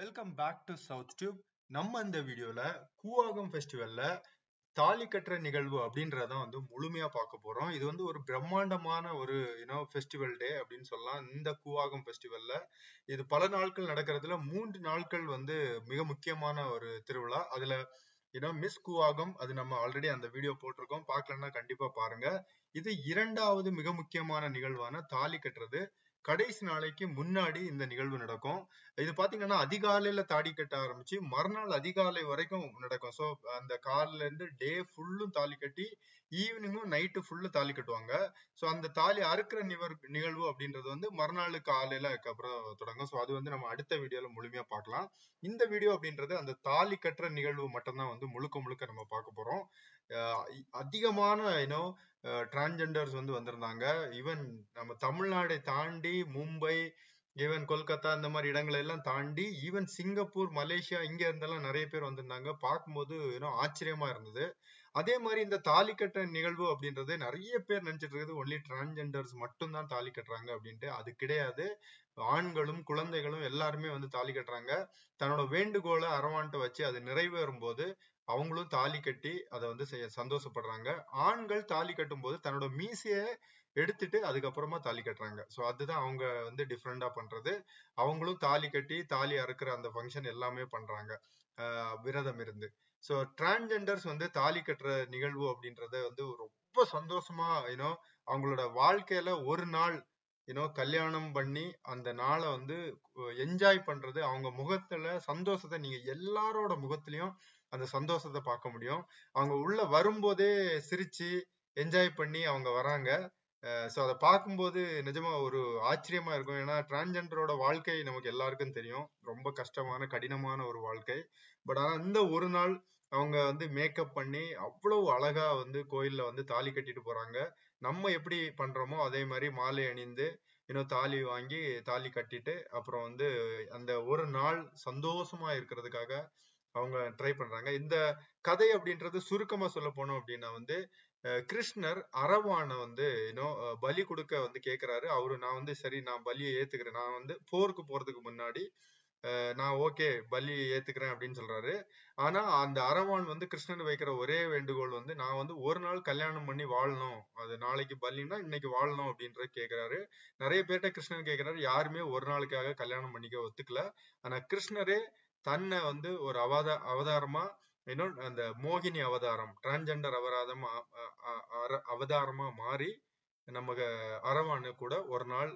Welcome back to South Tube. நம்ம இந்த வீடியோல கூவாகம் ஃபெஸ்டிவல்ல தாலி கட்டுற நிகழ்வு அப்படின்றதான் முழுமையா பார்க்க போறோம். இது ஒரு பிரம்மாண்டமான ஒரு ஃபெஸ்டிவல் டே அப்படின்னு சொல்லலாம். இந்த கூவாகம் ஃபெஸ்டிவல்ல இது பல நாட்கள் நடக்கிறதுல 3 நாட்கள் மிக முக்கியமான ஒரு திருவிழா. அதுல மிஸ் கூவாகம் அது நம்ம ஆல்ரெடி அந்த வீடியோ போட்டிருக்கோம். பார்க்கலன்னா கண்டிப்பா பாருங்க. இது இரண்டாவது மிக முக்கியமான நிகழ்வான தாலி கட்டுறது. கடைசி நாளைக்கு முன்னாடி இந்த நிகழ்வு நடக்கும். இது பாத்தீங்கன்னா அதிகாலையில தாலி கட்ட ஆரம்பிச்சு மறுநாள் அதிகாலை வரைக்கும் நடக்கும். சோ அந்த காலையில இருந்து டே ஃபுல்லும் தாலி கட்டி ஈவினிங்கும் நைட்டு ஃபுல்லு தாலி கட்டுவாங்க. சோ அந்த தாலி அறுக்கிற நிகழ்வு அப்படின்றது மறுநாள் காலையில அப்புறம் தொடங்கும். சோ அது நம்ம அடுத்த வீடியோல முழுமையா பார்க்கலாம். இந்த வீடியோ அப்படின்றது அந்த தாலி கட்டுற நிகழ்வு மட்டும்தான் முழுக்க முழுக்க நம்ம பார்க்க போறோம். அதிகமான டிரான்ஜெண்டர்ஸ் வந்திருந்தாங்க. ஈவன் நம்ம தமிழ்நாடை தாண்டி மும்பை, ஈவன் கொல்கத்தா இந்த மாதிரி இடங்களை எல்லாம் தாண்டி ஈவன் சிங்கப்பூர், மலேசியா இங்க இருந்தெல்லாம் நிறைய பேர் வந்திருந்தாங்க. பார்க்கும்போது ஆச்சரியமா இருந்தது. அதே மாதிரி இந்த தாலி கட்டுற நிகழ்வு அப்படின்றது நிறைய பேர் நினைச்சிட்டு இருக்குது ஒன்லி டிரான்ஜெண்டர்ஸ் மட்டும்தான் தாலி கட்டுறாங்க அப்படின்ட்டு. அது கிடையாது. ஆண்களும் குழந்தைகளும் எல்லாருமே தாலி கட்டுறாங்க. தன்னோட வேண்டுகோளை அரவான்ட்டு வச்சு அது நிறைவேறும் போது அவங்களும் தாலி கட்டி அதை செய்ய சந்தோஷப்படுறாங்க. ஆண்கள் தாலி கட்டும் போது தன்னோட மீசைய எடுத்துட்டு அதுக்கப்புறமா தாலி கட்டுறாங்க. சோ அதுதான் அவங்க டிஃப்ரெண்டா பண்றது. அவங்களும் தாலி கட்டி தாலி அறுக்கிற அந்த ஃபங்க்ஷன் எல்லாமே பண்றாங்க விரதம் இருந்து. சோ டிரான்ஜெண்டர்ஸ் தாலி கட்டுற நிகழ்வு அப்படின்றத ரொம்ப சந்தோஷமா அவங்களோட வாழ்க்கையில ஒரு நாள் கல்யாணம் பண்ணி அந்த நாளை என்ஜாய் பண்றது. அவங்க முகத்துல சந்தோஷத்தை நீங்க எல்லாரோட முகத்திலயும் அந்த சந்தோஷத்தை பார்க்க முடியும். அவங்க உள்ள வரும்போதே சிரிச்சு என்ஜாய் பண்ணி அவங்க வராங்க. சோ அதை பார்க்கும்போது நிஜமா ஒரு ஆச்சரியமா இருக்கும். ஏன்னா டிரான்ஜெண்டரோட வாழ்க்கை நமக்கு எல்லாருக்கும் தெரியும். ரொம்ப கஷ்டமான கடினமான ஒரு வாழ்க்கை. பட் ஆனா இந்த ஒரு நாள் அவங்க மேக்கப் பண்ணி அவ்வளவு அழகா கோயில்ல தாலி கட்டிட்டு போறாங்க. நம்ம எப்படி பண்றோமோ அதே மாதிரி மாலை அணிந்து தாலி வாங்கி தாலி கட்டிட்டு அப்புறம் அந்த ஒரு நாள் சந்தோஷமா இருக்கிறதுக்காக அவங்க ட்ரை பண்றாங்க. இந்த கதை அப்படின்றது சுருக்கமா சொல்ல போனோம் அப்படின்னா கிருஷ்ணர் அரவானை பலி கொடுக்க கேக்குறாரு. அவரு நான் சரி நான் பலியை ஏத்துக்கிறேன், நான் போருக்கு போறதுக்கு முன்னாடி நான் ஓகே பலி ஏத்துக்கிறேன் அப்படின்னு சொல்றாரு. ஆனா அந்த அரவான் கிருஷ்ணன் வைக்கிற ஒரே வேண்டுகோள் நான் ஒரு நாள் கல்யாணம் பண்ணி வாழணும், அது நாளைக்கு பலின்னா இன்னைக்கு வாழணும் அப்படின்ற கேக்குறாரு. நிறைய பேர்ட்ட கிருஷ்ணன் கேக்குறாரு. யாருமே ஒரு நாளுக்காக கல்யாணம் பண்ணிக்க ஒத்துக்கல. ஆனா கிருஷ்ணரே தன்னை ஒரு அவதாரமா அந்த மோகினி அவதாரம், டிரான்ஜெண்டர் அவதாரமா மாறி நமக்கு அரவானு கூட ஒரு நாள்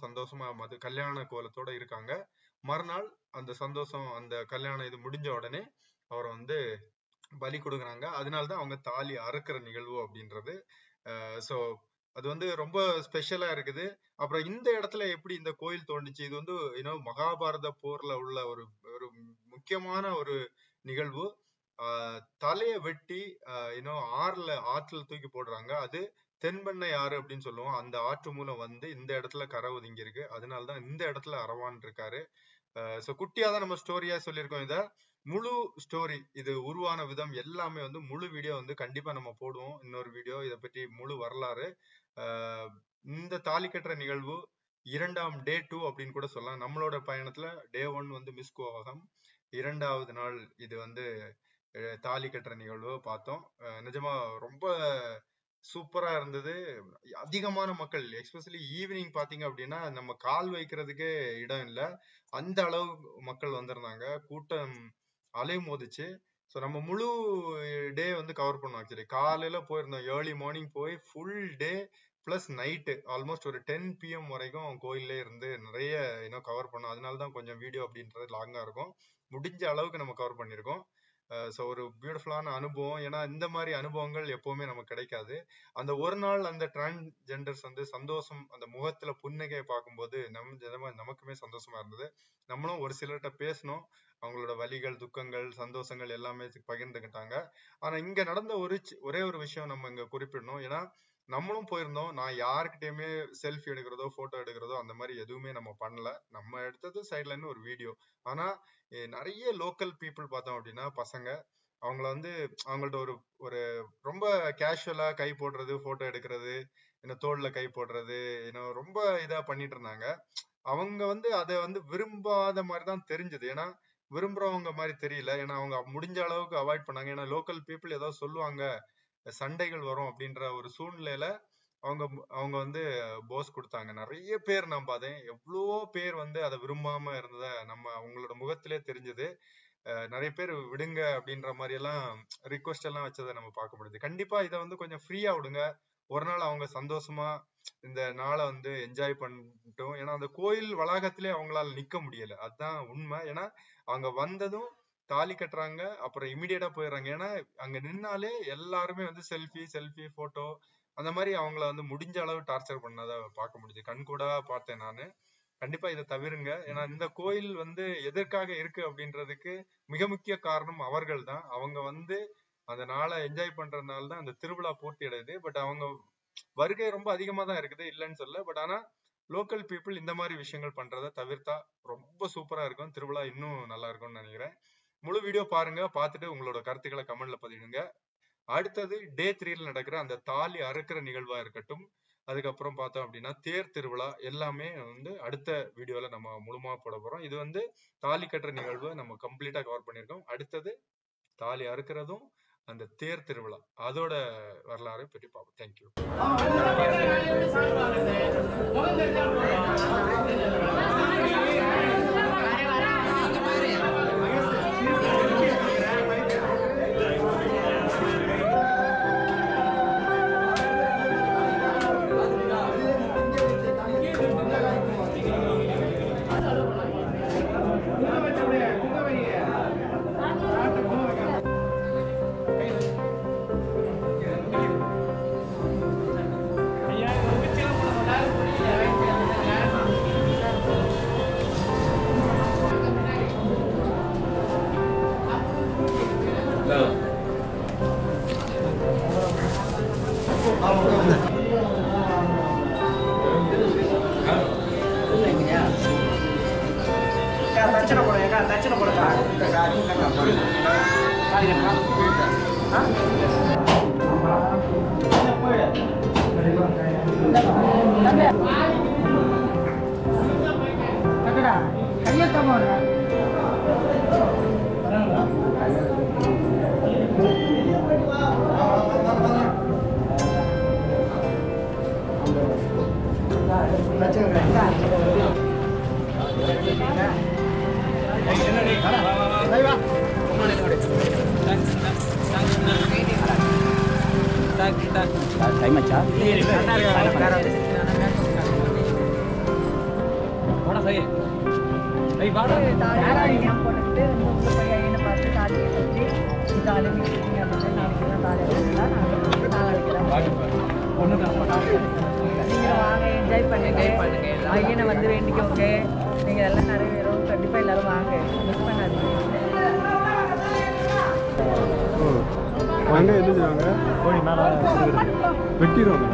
சந்தோஷமா கல்யாண கோலத்தோட இருக்காங்க. மறுநாள் அந்த சந்தோஷம் அந்த கல்யாணம் இது முடிஞ்ச உடனே அவரை பலி கொடுக்குறாங்க. அதனாலதான் அவங்க தாலி அறுக்கிற நிகழ்வு அப்படின்றது. சோ அது ரொம்ப ஸ்பெஷலா இருக்குது. அப்புறம் இந்த இடத்துல எப்படி இந்த கோயில் தோண்டிச்சு, இது மகாபாரத போர்ல உள்ள ஒரு ஒரு முக்கியமான ஒரு நிகழ்வு. தலைய வெட்டி ஆற்றுல தூக்கி போடுறாங்க. அது தென்பெண்ணை ஆறு அப்படின்னு சொல்லுவோம். அந்த ஆற்று மூலம் இந்த இடத்துல கரை ஒதுங்கி இருக்கு. அதனாலதான் இந்த இடத்துல அரவான் இருக்காரு. சோ குட்டியாதான் நம்ம ஸ்டோரியா சொல்லியிருக்கோம். இத முழு ஸ்டோரி இது உருவான விதம் எல்லாமே முழு வீடியோ கண்டிப்பா நம்ம போடுவோம். இன்னொரு வீடியோ இதை பற்றி முழு வரலாறு. இந்த தாலி கட்டுற நிகழ்வு இரண்டாம் டே 2 அப்படின்னு கூட சொல்லலாம். நம்மளோட பயணத்துல டே 1 மிஸ் கூவாகம், இரண்டாவது நாள் இது தாலி கட்டுற நிகழ்வு பார்த்தோம். நிஜமா ரொம்ப சூப்பரா இருந்தது. அதிகமான மக்கள், எஸ்பெஷலி ஈவினிங் பாத்தீங்க அப்படின்னா நம்ம கால் வைக்கிறதுக்கே இடம் இல்லை, அந்த அளவு மக்கள் வந்திருந்தாங்க. கூட்டம் அலை மோதிச்சு. ஸோ நம்ம முழு டே கவர் பண்ணோம். ஆக்சுவலி காலையில போயிருந்தோம், ஏர்லி மார்னிங் போய் full day plus night almost ஒரு 10 PM வரைக்கும் கோயிலே இருந்து நிறைய கவர் பண்ணோம். அதனாலதான் கொஞ்சம் வீடியோ அப்படின்றது லாங்கா இருக்கும். முடிஞ்ச அளவுக்கு நம்ம கவர் பண்ணியிருக்கோம். ஸோ ஒரு பியூட்டிஃபுல்லான அனுபவம். ஏன்னா இந்த மாதிரி அனுபவங்கள் எப்பவுமே நமக்கு கிடைக்காது. அந்த ஒரு நாள் அந்த டிரான்ஜெண்டர்ஸ் சந்தோஷம், அந்த முகத்துல புன்னகையை பார்க்கும்போது நமக்குமே சந்தோஷமா இருந்தது. நம்மளும் ஒரு சிலர்கிட்ட பேசணும், அவங்களோட வலிகள், துக்கங்கள், சந்தோஷங்கள் எல்லாமே பகிர்ந்துக்கிட்டாங்க. ஆனா இங்க நடந்த ஒரே ஒரு விஷயம் நம்ம இங்க குறிப்பிடணும். ஏன்னா நம்மளும் போயிருந்தோம். நான் யாருக்கிட்டயுமே செல்ஃபி எடுக்கிறதோ போட்டோ எடுக்கிறதோ அந்த மாதிரி எதுவுமே நம்ம பண்ணல. நம்ம எடுத்தது சைட்ல இருந்து ஒரு வீடியோ. ஆனா நிறைய லோக்கல் பீப்புள் பார்த்தோம் அப்படின்னா பசங்க அவங்கள அவங்கள்ட்ட ஒரு ஒரு ரொம்ப கேஷுவலா கை போடுறது, போட்டோ எடுக்கிறது, தோல்ல கை போடுறது, ரொம்ப இதா பண்ணிட்டு இருந்தாங்க. அவங்க அதை விரும்பாத மாதிரிதான் தெரிஞ்சது. ஏன்னா விரும்புறவங்க மாதிரி தெரியல. ஏன்னா அவங்க முடிஞ்ச அளவுக்கு அவாய்ட் பண்ணாங்க. ஏன்னா லோக்கல் பீப்புள் ஏதோ சொல்லுவாங்க, சண்டைகள் வரும் அப்படின்ற ஒரு சூழ்நிலையில அவங்க அவங்க வந்து போஸ் கொடுத்தாங்க. நிறைய பேர் நான் பார்த்தேன், எவ்வளவோ பேர் வந்து அதை விரும்பாம இருந்தத நம்ம அவங்களோட முகத்திலே தெரிஞ்சது. நிறைய பேர் விடுங்க அப்படின்ற மாதிரி எல்லாம் ரிக்வெஸ்ட் எல்லாம் வச்சதை நம்ம பார்க்க முடியுது. கண்டிப்பா இதை வந்து கொஞ்சம் ஃப்ரீயா விடுங்க. ஒரு நாள் அவங்க சந்தோஷமா இந்த நாளை வந்து என்ஜாய் பண்ணிட்டோம். ஏன்னா அந்த கோயில் வளாகத்திலே அவங்களால நிக்க முடியல, அதுதான் உண்மை. ஏன்னா அவங்க வந்ததும் தாலி கட்டுறாங்க, அப்புறம் இமிடியேட்டா போயிடுறாங்க. ஏன்னா அங்க நின்னாலே எல்லாருமே வந்து செல்ஃபி போட்டோ அந்த மாதிரி அவங்கள வந்து முடிஞ்ச அளவு டார்ச்சர் பண்ணதை பார்க்க முடியுது. கண்கூடா பார்த்தேன் நானு. கண்டிப்பா இதை தவிருங்க. ஏன்னா இந்த கோயில் வந்து எதற்காக இருக்கு அப்படின்றதுக்கு மிக முக்கிய காரணம் அவர்கள் தான். அவங்க வந்து அந்த நாளை என்ஜாய் பண்றதுனால தான் அந்த திருவிழா பூர்த்தி அடையுது. பட் அவங்க வருகை ரொம்ப அதிகமா தான் இருக்குது, இல்லைன்னு சொல்ல. பட் ஆனா லோக்கல் பீப்புள் இந்த மாதிரி விஷயங்கள் பண்றதை தவிர்த்தா ரொம்ப சூப்பரா இருக்கும். திருவிழா இன்னும் நல்லா இருக்கும்னு நினைக்கிறேன். முழு வீடியோ பாருங்க, பார்த்துட்டு உங்களோட கருத்துக்களை கமெண்ட்ல பதிவிடுங்க. அடுத்தது டே 3ல நடக்கிற அந்த தாலி அறுக்கிற நிகழ்வா இருக்கட்டும், அதுக்கப்புறம் பார்த்தோம் அப்படின்னா தேர் திருவிழா, எல்லாமே வந்து அடுத்த வீடியோல நம்ம முழுமா போட போறோம். இது வந்து தாலி கட்டுற நிகழ்வு நம்ம கம்ப்ளீட்டா கவர் பண்ணியிருக்கோம். அடுத்தது தாலி அறுக்கிறதும் அந்த தேர் திருவிழா, அதோட வரலாறு பற்றி பார்ப்போம். Thank you. Time aja. Mana saya? Hey, mana? தாலி yang போட்டுட்டு மூக்கு பையனை பார்த்து தாலி கட்டி தாலி மீட்டிங் அப்படின்னு நினைக்கிறேன். தாலி கட்டலாம் நீங்கள் வாங்க, என்ஜாய் பண்ணுங்க. பையனை வந்து வேண்டிக்கோங்க, நீங்கள் எல்லாம் நிறைவேறும். கண்டிப்பாக எல்லாரும் வாங்க, மிஸ் பண்ணாதீங்க. வாங்க, என்ன செய்வாங்க? கோழி மேலே வெட்டிடுவாங்க.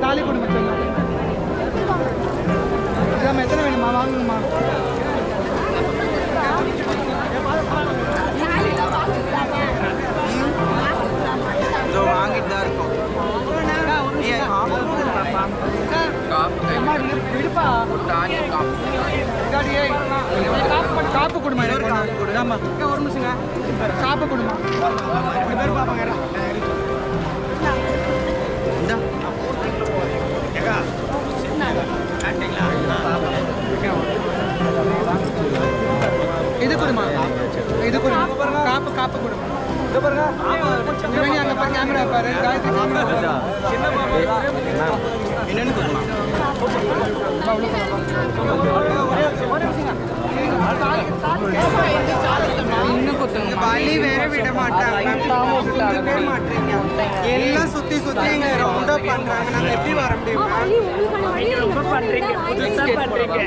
தாலி கொண்டு வச்சுங்க. எத்தனை வேணுமா? வாங்கணுமா? கொடுங்கம்மா ஒரு நிமிஷங்க சாப்ப கொடுமா 2 பேர் பாப்பாங்க இந்தா ஏகா இது கொடுமா இது கொடுமா காப்பு கொடுமா இங்க பாருங்க இவங்க அங்க பாருங்க கேமரா பாரு காயத்ரி கேமரா என்ன பாப்பா என்னன்னு கொடுமா வழி வேற விட மாட்டாங்க எல்லாம் சுத்தி சுத்தி இங்க ரவுண்ட் அப் பண்றாங்க நாங்க எப்படி வர முடியும் ரொம்ப பண்றீங்க புதுசா பண்றீங்க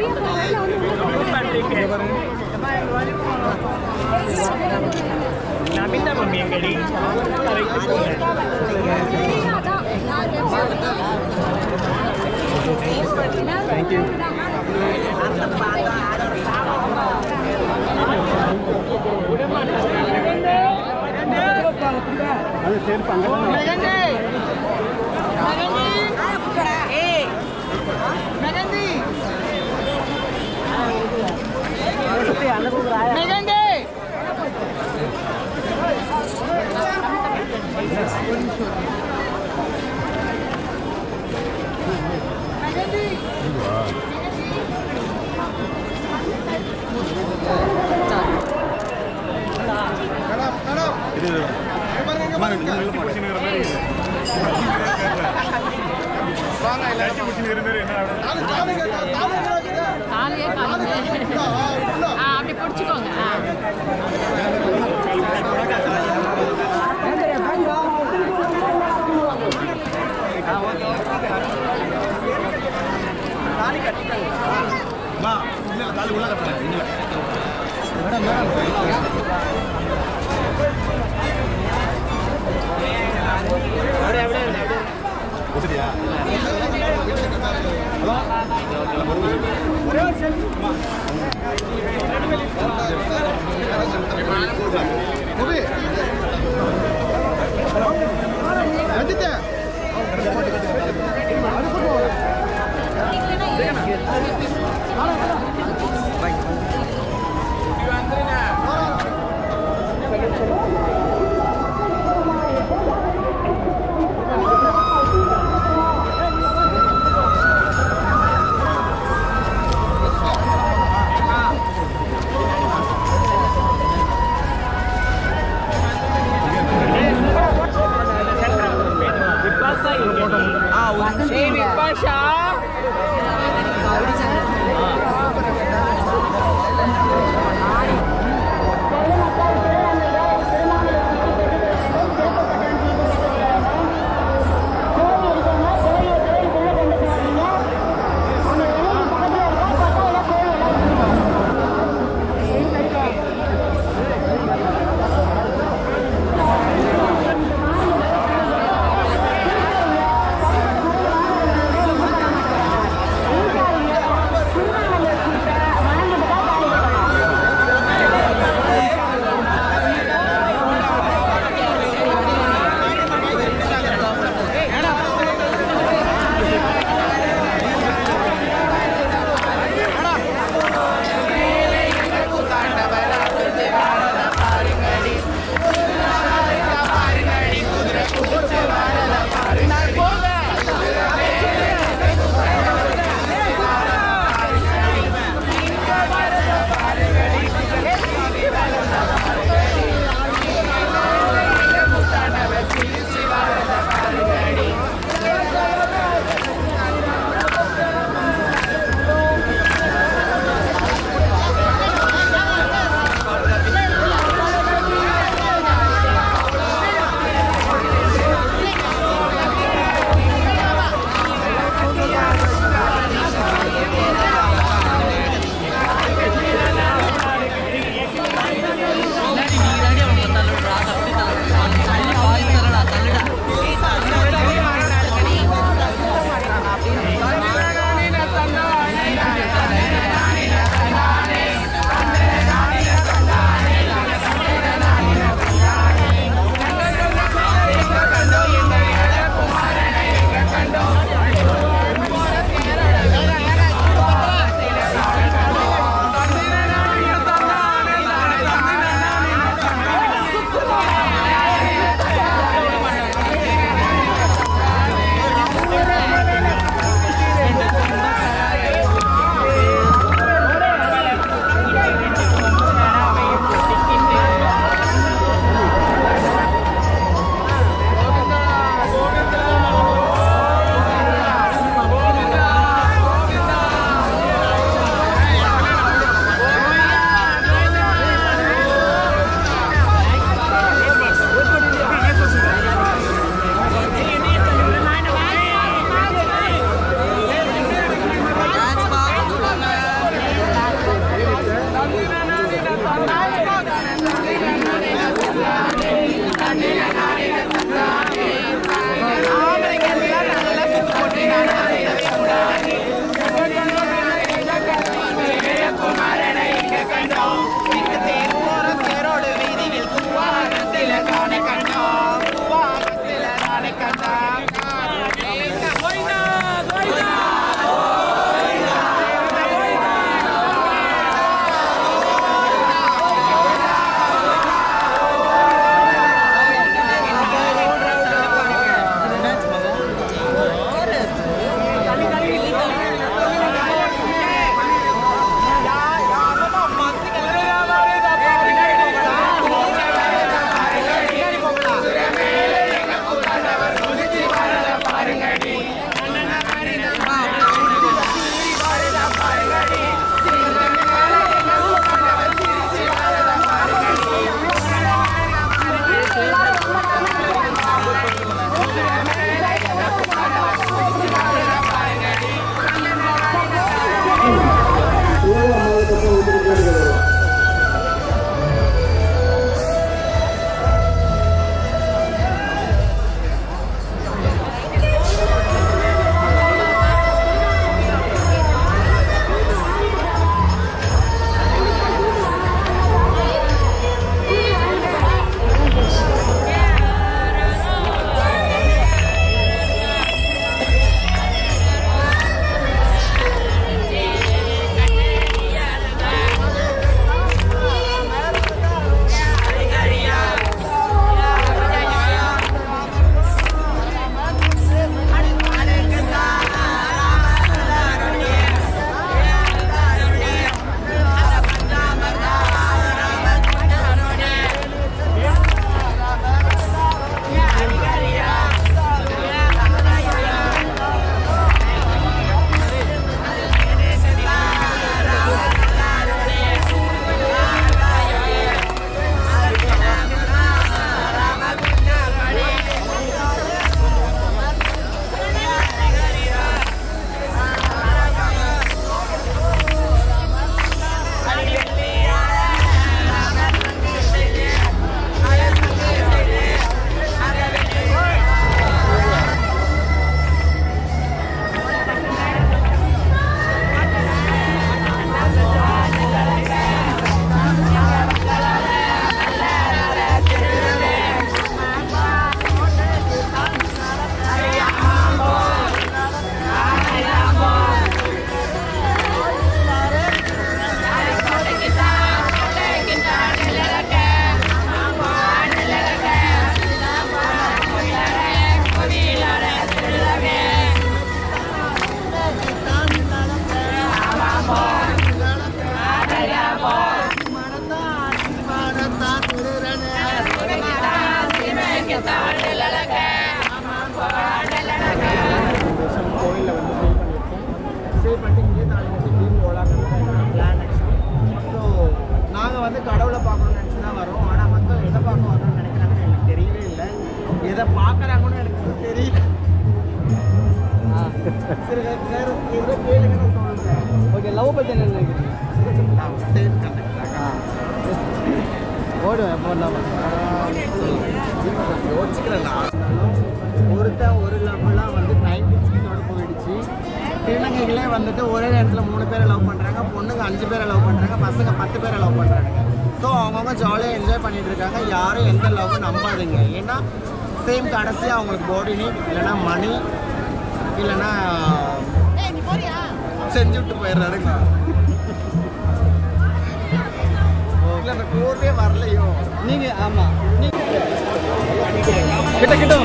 நமிதா மம்மி எங்கடி Thank you. அது சேர்ப்பாங்க அப்படி பிடிச்சிக்கோங்க Vipassha. ஓகே லவ் பற்றி என்ன நினைக்கிறீங்க? ஓடுவேன் எப்போ யோசிக்கிறேன்னா ஒரு லவ்லாம் வந்து 90s போயிடுச்சு. திருநங்கைகளே வந்துட்டு ஒரே நேரத்தில் 3 பேரை லவ் பண்ணுறாங்க, பொண்ணுங்க 5 பேரை லவ் பண்ணுறாங்க, பசங்க 10 பேரை லவ் பண்ணுறாங்க. ஸோ அவங்கவுங்க ஜாலியாக என்ஜாய் பண்ணிகிட்டு இருக்காங்க. யாரும் எந்த லவ்வும் நம்பாதீங்க. ஏன்னா சேம் கடைசியாக அவங்களுக்கு பாடி நீட் இல்லைன்னா மணி இல்லைன்னா செஞ்சு விட்டு போயிடுறாருங்க. இல்லை அந்த கோர்ட்டே வரலையோ நீங்கள். ஆமாம் நீங்கள் கிட்ட